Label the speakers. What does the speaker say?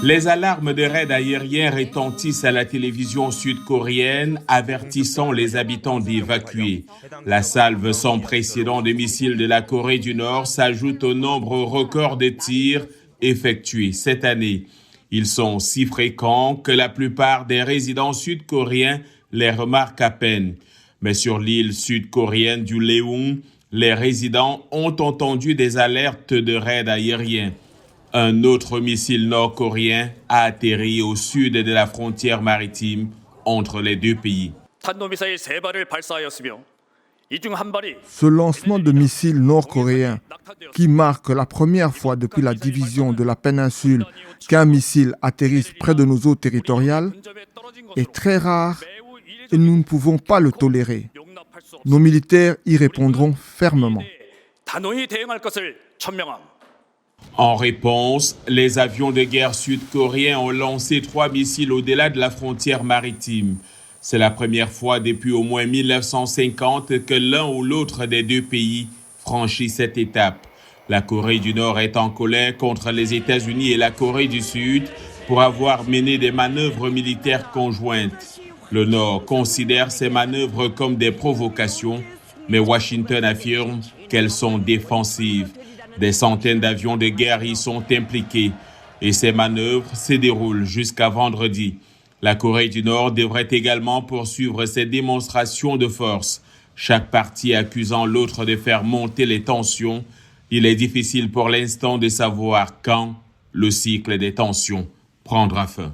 Speaker 1: Les alarmes de raids aériens retentissent à la télévision sud-coréenne, avertissant les habitants d'évacuer. La salve sans précédent de missiles de la Corée du Nord s'ajoute au nombre record de tirs effectués cette année. Ils sont si fréquents que la plupart des résidents sud-coréens les remarquent à peine. Mais sur l'île sud-coréenne du Leung, les résidents ont entendu des alertes de raids aériens. Un autre missile nord-coréen a atterri au sud de la frontière maritime entre les deux pays.
Speaker 2: Ce lancement de missiles nord-coréens, qui marque la première fois depuis la division de la péninsule qu'un missile atterrisse près de nos eaux territoriales, est très rare et nous ne pouvons pas le tolérer. Nos militaires y répondront fermement.
Speaker 1: En réponse, les avions de guerre sud-coréens ont lancé 3 missiles au-delà de la frontière maritime. C'est la première fois depuis au moins 1950 que l'un ou l'autre des deux pays franchit cette étape. La Corée du Nord est en colère contre les États-Unis et la Corée du Sud pour avoir mené des manœuvres militaires conjointes. Le Nord considère ces manœuvres comme des provocations, mais Washington affirme qu'elles sont défensives. Des centaines d'avions de guerre y sont impliqués et ces manœuvres se déroulent jusqu'à vendredi. La Corée du Nord devrait également poursuivre ces démonstrations de force, chaque partie accusant l'autre de faire monter les tensions. Il est difficile pour l'instant de savoir quand le cycle des tensions prendra fin.